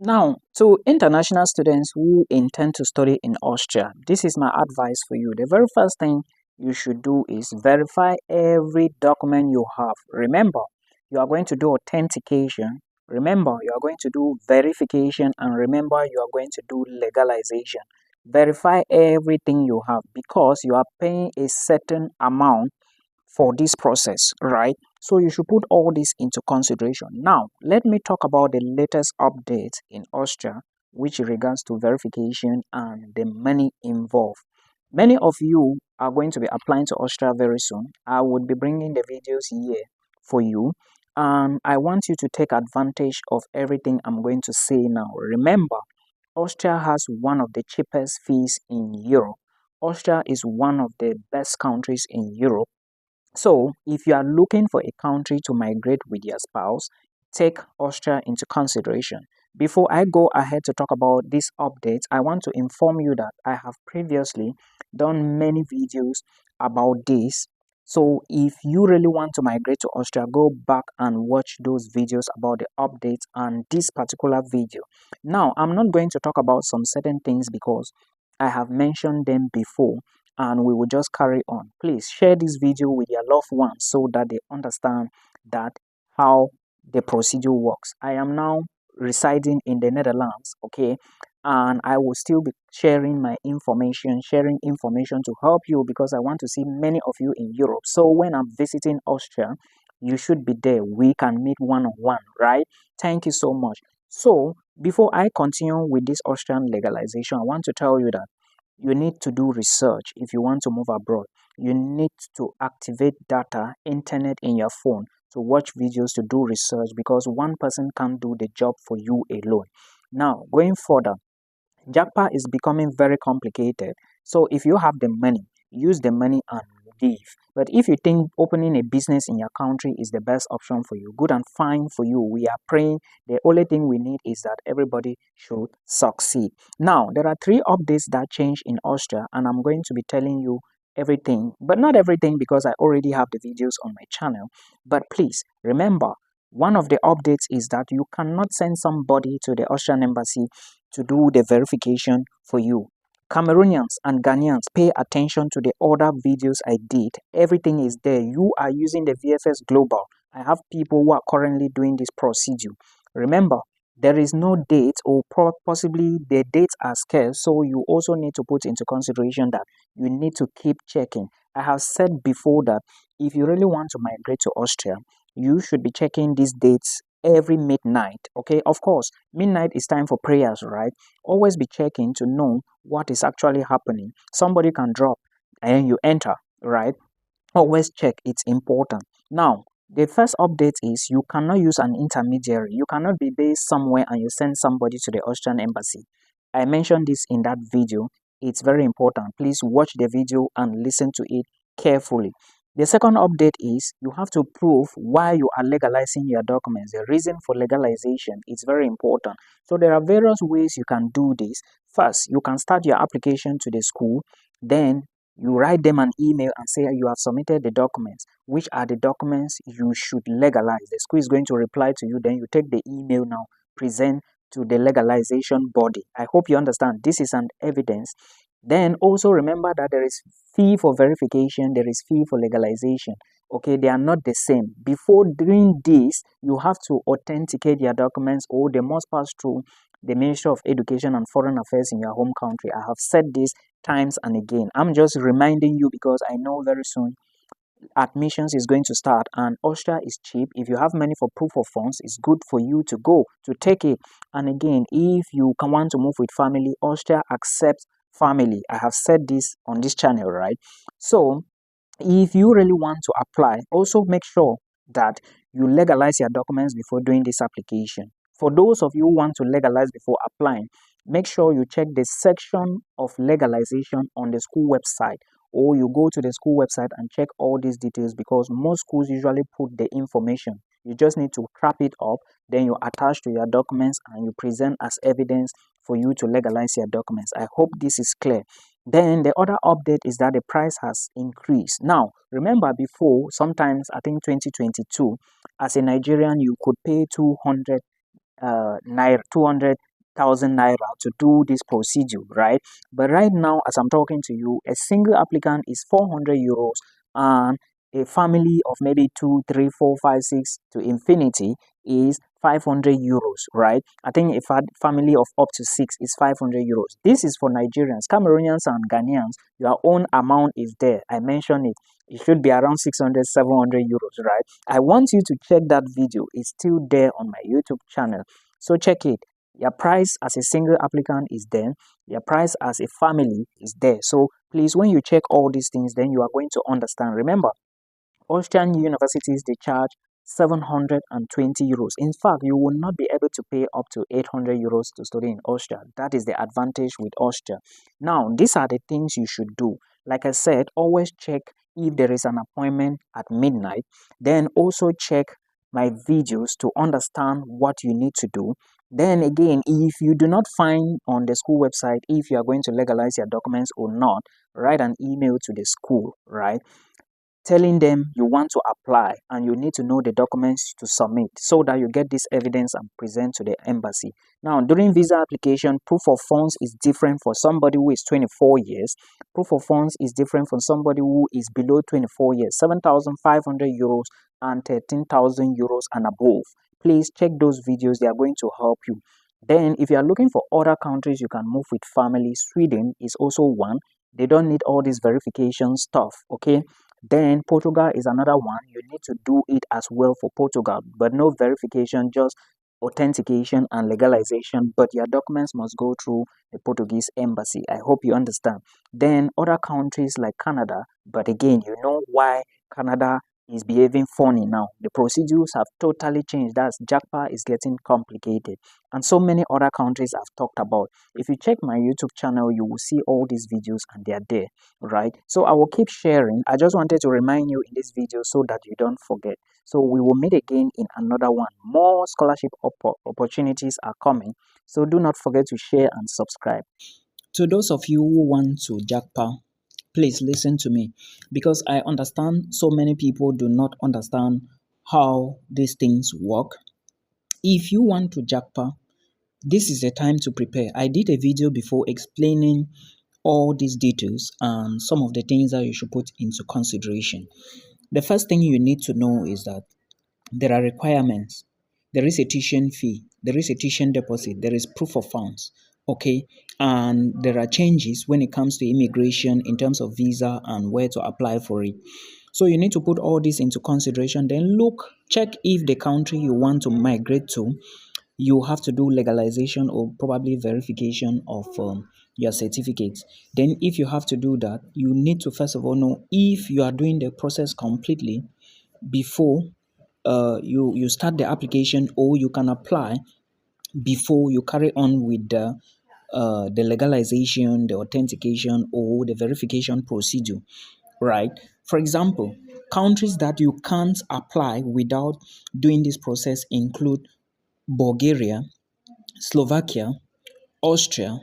Now, to international students who intend to study in Austria, this is my advice for you. The very first thing you should do is verify every document you have. Remember, you are going to do authentication. Remember, you are going to do verification. And remember, you are going to do legalization. Verify everything you have because you are paying a certain amount for this process, right? So you should put all this into consideration. Now, let me talk about the latest update in Austria, which regards to verification and the money involved. Many of you are going to be applying to Austria very soon. I would be bringing the videos here for you. And I want you to take advantage of everything I'm going to say now. Remember, Austria has one of the cheapest fees in Europe. Austria is one of the best countries in Europe. So, if you are looking for a country to migrate with your spouse, take Austria into consideration. Before I go ahead to talk about these updates, I want to inform you that I have previously done many videos about this. So, if you really want to migrate to Austria, go back and watch those videos about the updates and this particular video. Now, I'm not going to talk about some certain things because I have mentioned them before and we will just carry on. Please share this video with your loved ones so that they understand that how the procedure works. I am now residing in the Netherlands, okay, and I will still be sharing information to help you because I want to see many of you in Europe. So when I'm visiting Austria, you should be there. We can meet one on one, right? Thank you so much. So before I continue with this Austrian legalization, I want to tell you that you need to do research if you want to move abroad. You need to activate data, internet in your phone to watch videos to do research because one person can't do the job for you alone. Now, going further, Japa is becoming very complicated. So if you have the money, use the money and leave. But if you think opening a business in your country is the best option for you, good and fine for you. We are praying. The only thing we need is that everybody should succeed. Now, there are three updates that change in Austria, and I'm going to be telling you everything, but not everything because I already have the videos on my channel. But please remember, one of the updates is that you cannot send somebody to the Austrian embassy to do the verification for you. Cameroonians and Ghanaians, pay attention to the other videos I did. Everything is there. You are using the VFS Global. I have people who are currently doing this procedure. Remember, there is no date or possibly the dates are scarce, so you also need to put into consideration that you need to keep checking. I have said before that if you really want to migrate to Austria, you should be checking these dates every midnight. Okay, of course, midnight is time for prayers, right? Always be checking to know what is actually happening. Somebody can drop and you enter, right? Always check, it's important. Now, the first update is you cannot use an intermediary. You cannot be based somewhere and you send somebody to the Austrian embassy. I mentioned this in that video. It's very important. Please watch the video and listen to it carefully. The second update is you have to prove why you are legalizing your documents. The reason for legalization is very important. So there are various ways you can do this. First, you can start your application to the school. Then you write them an email and say you have submitted the documents. Which are the documents you should legalize? The school is going to reply to you. Then you take the email now, present to the legalization body. I hope you understand. This is an evidence. Then also remember that there is fee for verification, there is fee for legalization. Okay, they are not the same. Before doing this, you have to authenticate your documents or they must pass through the Ministry of Education and Foreign Affairs in your home country. I have said this times and again. I'm just reminding you because I know very soon admissions is going to start and Austria is cheap. If you have money for proof of funds, it's good for you to go to take it. And again, if you can want to move with family, Austria accepts family. I have said this on this channel, right? So if you really want to apply, also make sure that you legalize your documents before doing this application. For those of you who want to legalize before applying, make sure you check the section of legalization on the school website or you go to the school website and check all these details because most schools usually put the information. You just need to crop it up, then you attach to your documents and you present as evidence for you to legalize your documents. I hope this is clear. Then the other update is that the price has increased. Now, remember before, sometimes I think 2022, as a Nigerian, you could pay 200 naira, 200 thousand naira to do this procedure, right? But right now, as I'm talking to you, a single applicant is 400 euros, and a family of maybe 2, 3, 4, 5, 6 to infinity is 500 euros, right? I think a family of up to 6 is 500 euros. This is for Nigerians, Cameroonians, and Ghanaians. Your own amount is there. I mentioned it. It should be around 600, 700 euros, right? I want you to check that video. It's still there on my YouTube channel. So check it. Your price as a single applicant is there. Your price as a family is there. So please, when you check all these things, then you are going to understand. Remember, Austrian universities, they charge 720 euros. In fact, you will not be able to pay up to 800 euros to study in Austria. That is the advantage with Austria. Now, these are the things you should do. Like I said, always check if there is an appointment at midnight. Then also check my videos to understand what you need to do. Then again, if you do not find on the school website if you are going to legalize your documents or not, write an email to the school, right? Telling them you want to apply and you need to know the documents to submit so that you get this evidence and present to the embassy. Now, during visa application, proof of funds is different for somebody who is 24 years. Proof of funds is different for somebody who is below 24 years, 7,500 euros and 13,000 euros and above. Please check those videos. They are going to help you. Then, if you are looking for other countries you can move with family, Sweden is also one. They don't need all this verification stuff, okay? Then Portugal is another one. You need to do it as well for Portugal, but no verification, just authentication and legalization. But your documents must go through the Portuguese embassy. I hope you understand. Then other countries like Canada, but again, you know why Canada is behaving funny now. The procedures have totally changed. That's Japa is getting complicated. And so many other countries I've talked about. If you check my YouTube channel, you will see all these videos and they are there, right? So I will keep sharing. I just wanted to remind you in this video so that you don't forget. So we will meet again in another one. More scholarship opportunities are coming. So do not forget to share and subscribe. To those of you who want to Japa, please listen to me, because I understand so many people do not understand how these things work. If you want to Japa, this is the time to prepare. I did a video before explaining all these details and some of the things that you should put into consideration. The first thing you need to know is that there are requirements. There is a tuition fee, there is a tuition deposit, there is proof of funds, okay? And there are changes when it comes to immigration in terms of visa and where to apply for it. So you need to put all this into consideration. Then check if the country you want to migrate to, you have to do legalization or probably verification of your certificates. Then if you have to do that, you need to first of all know if you are doing the process completely before you start the application, or you can apply before you carry on with the legalization, the authentication, or the verification procedure, right? For example, countries that you can't apply without doing this process include Bulgaria, Slovakia, Austria,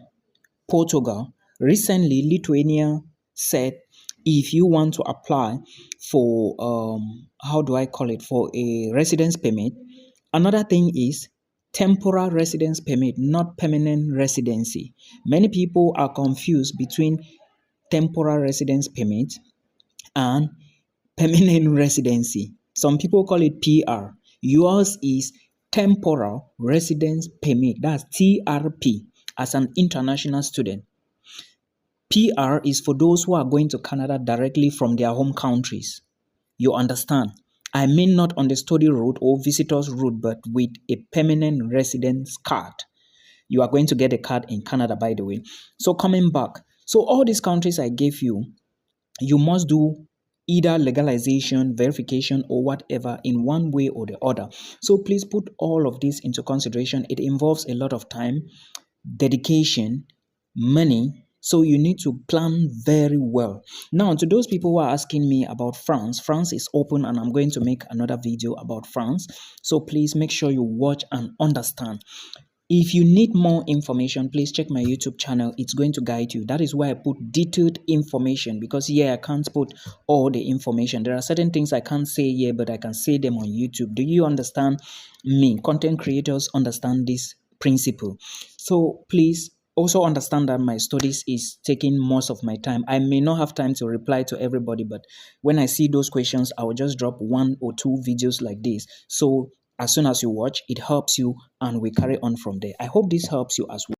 Portugal. Recently, Lithuania said if you want to apply for how do I call it, for a residence permit. Another thing is temporary residence permit, not permanent residency. Many people are confused between temporary residence permit and permanent residency. Some people call it PR. Yours is temporal residence permit. That's TRP as an international student. PR is for those who are going to Canada directly from their home countries. You understand? I mean, not on the study route or visitors route, but with a permanent residence card. You are going to get a card in Canada, by the way. So coming back, so all these countries I gave you, you must do either legalization, verification, or whatever in one way or the other. So please put all of this into consideration. It involves a lot of time, dedication, money. So you need to plan very well. Now, to those people who are asking me about France, France is open and I'm going to make another video about France. So please make sure you watch and understand. If you need more information, please check my YouTube channel. It's going to guide you. That is why I put detailed information, because I can't put all the information. There are certain things I can't say here, but I can say them on YouTube. Do you understand me? Content creators understand this principle. So please also understand that my studies is taking most of my time. I may not have time to reply to everybody, but when I see those questions, I will just drop 1 or 2 videos like this. So as soon as you watch, it helps you and we carry on from there. I hope this helps you as well.